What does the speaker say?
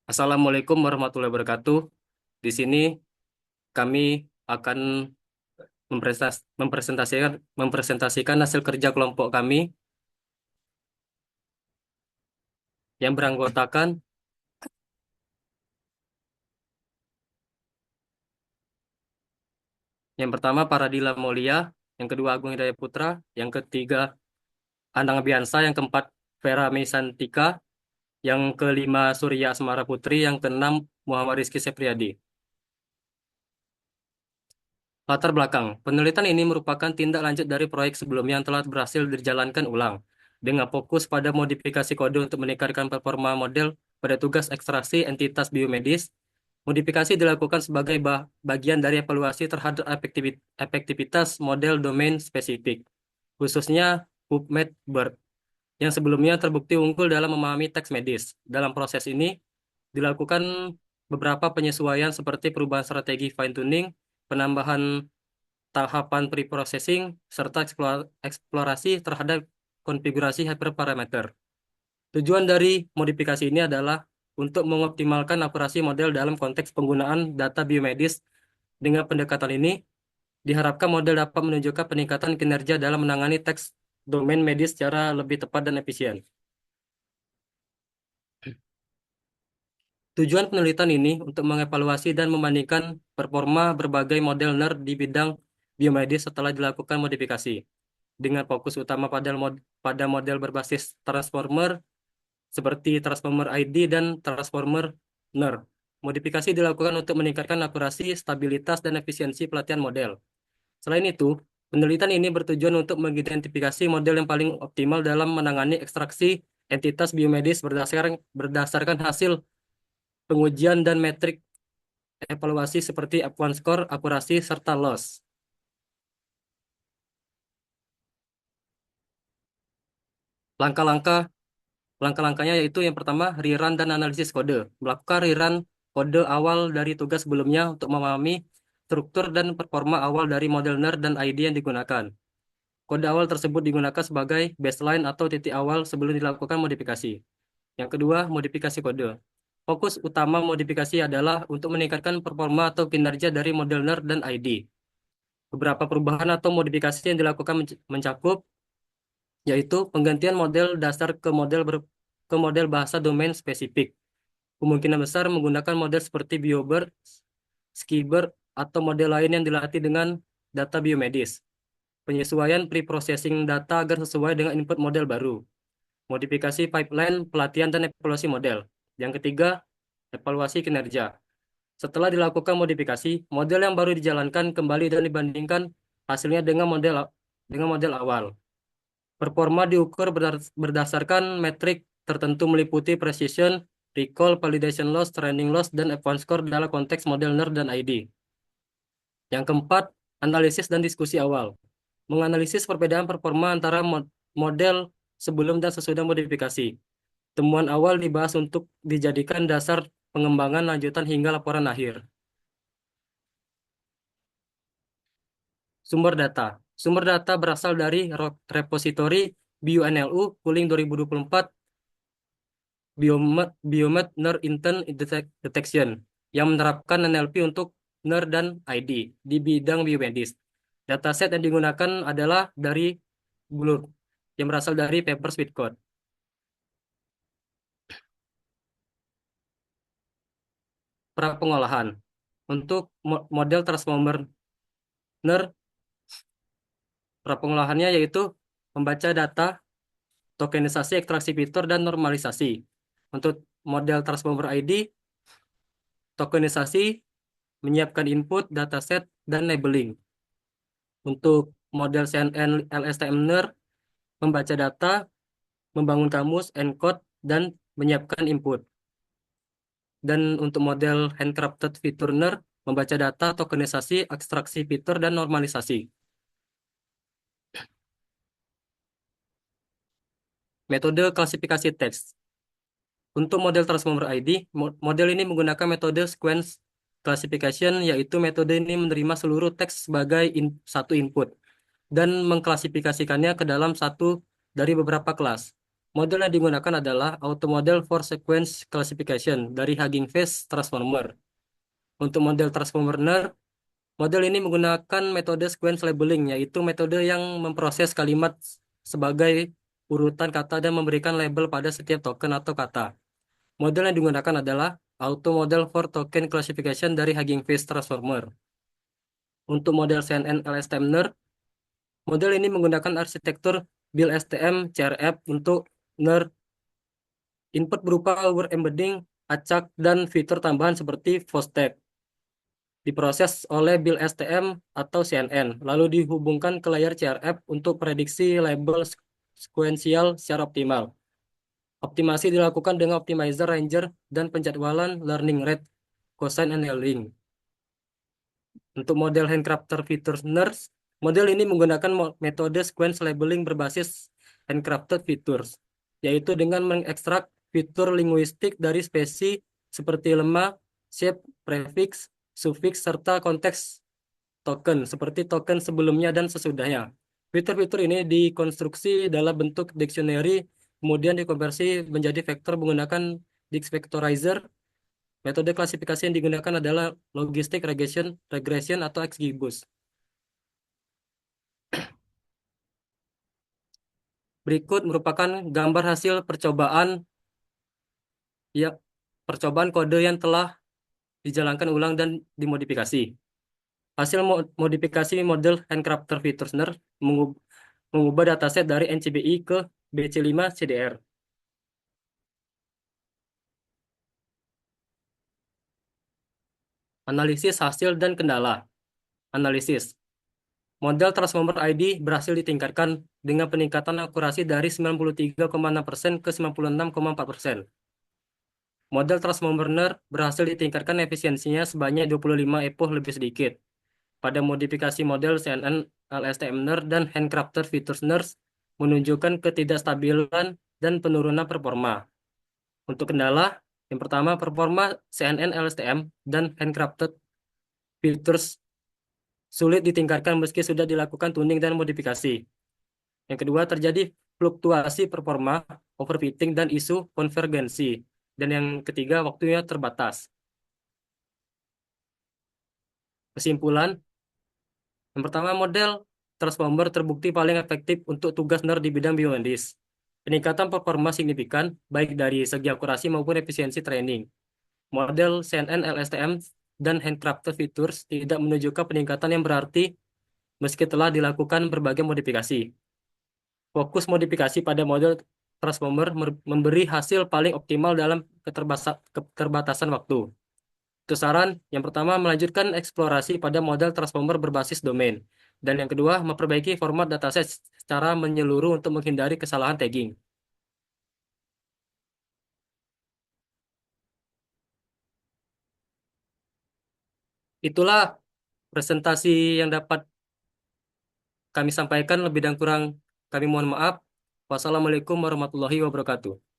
Assalamualaikum warahmatullahi wabarakatuh. Di sini kami akan mempresentasikan hasil kerja kelompok kami yang beranggotakan yang pertama Paradila Molia, yang kedua Agung Hidayat Putra, yang ketiga Anang Biansa, yang keempat Vera Mesantika, yang kelima Surya Asmara Putri, yang keenam Muhammad Rizky Sepriadi. Latar belakang, penelitian ini merupakan tindak lanjut dari proyek sebelumnya yang telah berhasil dijalankan ulang, dengan fokus pada modifikasi kode untuk meningkatkan performa model pada tugas ekstraksi entitas biomedis. Modifikasi dilakukan sebagai bagian dari evaluasi terhadap efektivitas model domain spesifik, khususnya PubMed-BERT, yang sebelumnya terbukti unggul dalam memahami teks medis. Dalam proses ini, dilakukan beberapa penyesuaian seperti perubahan strategi fine-tuning, penambahan tahapan pre-processing, serta eksplorasi terhadap konfigurasi hyperparameter. Tujuan dari modifikasi ini adalah untuk mengoptimalkan akurasi model dalam konteks penggunaan data biomedis. Dengan pendekatan ini, diharapkan model dapat menunjukkan peningkatan kinerja dalam menangani teks domain medis secara lebih tepat dan efisien. Tujuan penelitian ini untuk mengevaluasi dan membandingkan performa berbagai model NER di bidang biomedis setelah dilakukan modifikasi, dengan fokus utama pada model berbasis transformer seperti transformer ID dan transformer NER. Modifikasi dilakukan untuk meningkatkan akurasi, stabilitas, dan efisiensi pelatihan model. Selain itu, penelitian ini bertujuan untuk mengidentifikasi model yang paling optimal dalam menangani ekstraksi entitas biomedis berdasarkan hasil pengujian dan metrik evaluasi seperti F1 score, akurasi, serta loss. Langkah-langkah Langkah-langkahnya yaitu yang pertama, rerun dan analisis kode. Melakukan rerun kode awal dari tugas sebelumnya untuk memahami struktur dan performa awal dari model NER dan ID yang digunakan. Kode awal tersebut digunakan sebagai baseline atau titik awal sebelum dilakukan modifikasi. Yang kedua, modifikasi kode. Fokus utama modifikasi adalah untuk meningkatkan performa atau kinerja dari model NER dan ID. Beberapa perubahan atau modifikasi yang dilakukan mencakup yaitu penggantian model dasar ke model bahasa domain spesifik. Kemungkinan besar menggunakan model seperti BioBERT, SkiBERT, atau model lain yang dilatih dengan data biomedis. Penyesuaian pre-processing data agar sesuai dengan input model baru. Modifikasi pipeline, pelatihan, dan evaluasi model. Yang ketiga, evaluasi kinerja. Setelah dilakukan modifikasi, model yang baru dijalankan kembali dan dibandingkan hasilnya dengan model awal. Performa diukur berdasarkan metrik tertentu meliputi precision, recall, validation loss, training loss, dan F1 score dalam konteks model NER dan ID. Yang keempat, analisis dan diskusi awal. Menganalisis perbedaan performa antara model sebelum dan sesudah modifikasi. Temuan awal dibahas untuk dijadikan dasar pengembangan lanjutan hingga laporan akhir. Sumber data. Sumber data berasal dari repositori BioNLU Pooling 2024 Biomed NER Intent Detection yang menerapkan NLP untuk NER dan ID di bidang biomedis. Dataset yang digunakan adalah dari Blur yang berasal dari paper Sweetcode. Pra-pengolahan. Untuk model transformer NER, pra-pengolahannya yaitu membaca data, tokenisasi, ekstraksi fitur, dan normalisasi. Untuk model transformer ID, tokenisasi, menyiapkan input, dataset, dan labeling. Untuk model CNN LSTM NER, membaca data, membangun kamus, encode, dan menyiapkan input. Dan untuk model handcrafted fitur NER, membaca data, tokenisasi, ekstraksi fitur, dan normalisasi. Metode klasifikasi teks. Untuk model Transformer ID, model ini menggunakan metode sequence classification, yaitu metode ini menerima seluruh teks sebagai satu input dan mengklasifikasikannya ke dalam satu dari beberapa kelas. Model yang digunakan adalah Auto Model for Sequence Classification dari Hugging Face Transformer. Untuk model Transformer, model ini menggunakan metode sequence labeling, yaitu metode yang memproses kalimat sebagai urutan kata dan memberikan label pada setiap token atau kata. Model yang digunakan adalah Auto Model for Token Classification dari Hugging Face Transformer. Untuk model CNN LSTMner, model ini menggunakan arsitektur BuildSTM CRF untuk NER input berupa word embedding, acak, dan fitur tambahan seperti VOSTEC. Diproses oleh BuildSTM atau CNN, lalu dihubungkan ke layar CRF untuk prediksi label sekuensial secara optimal. Optimasi dilakukan dengan optimizer ranger dan penjadwalan learning rate, cosine annealing. Untuk model handcrafter features nurse, model ini menggunakan metode sequence labeling berbasis handcrafted features, yaitu dengan mengekstrak fitur linguistik dari spesi seperti lemma, shape, prefix, suffix, serta konteks token, seperti token sebelumnya dan sesudahnya. Fitur-fitur ini dikonstruksi dalam bentuk dictionary, kemudian dikonversi menjadi vektor menggunakan Dix-Vectorizer. Metode klasifikasi yang digunakan adalah logistic regression atau XGBoost. Berikut merupakan gambar hasil ya percobaan kode yang telah dijalankan ulang dan dimodifikasi. Hasil modifikasi model handcrafter Featurener mengubah dataset dari NCBI ke BC5 CDR. Analisis hasil dan kendala. Analisis. Model Transformer ID berhasil ditingkatkan dengan peningkatan akurasi dari 93,6% ke 96,4%. Model Transformer berhasil ditingkatkan efisiensinya sebanyak 25 epoch lebih sedikit. Pada modifikasi model CNN, LSTM-NER, dan Handcrafted Features NERS menunjukkan ketidakstabilan dan penurunan performa. Untuk kendala, yang pertama, performa CNN, LSTM, dan Handcrafted Features sulit ditingkatkan meski sudah dilakukan tuning dan modifikasi. Yang kedua, terjadi fluktuasi performa, overfitting, dan isu konvergensi. Dan yang ketiga, waktunya terbatas. Kesimpulan, yang pertama, model transformer terbukti paling efektif untuk tugas NER di bidang biomedis. Peningkatan performa signifikan, baik dari segi akurasi maupun efisiensi training. Model CNN LSTM dan handcrafted features tidak menunjukkan peningkatan yang berarti meski telah dilakukan berbagai modifikasi. Fokus modifikasi pada model transformer memberi hasil paling optimal dalam keterbatasan waktu. Itu saran, yang pertama melanjutkan eksplorasi pada model transformer berbasis domain. Dan yang kedua, memperbaiki format dataset secara menyeluruh untuk menghindari kesalahan tagging. Itulah presentasi yang dapat kami sampaikan, lebih dan kurang kami mohon maaf. Wassalamualaikum warahmatullahi wabarakatuh.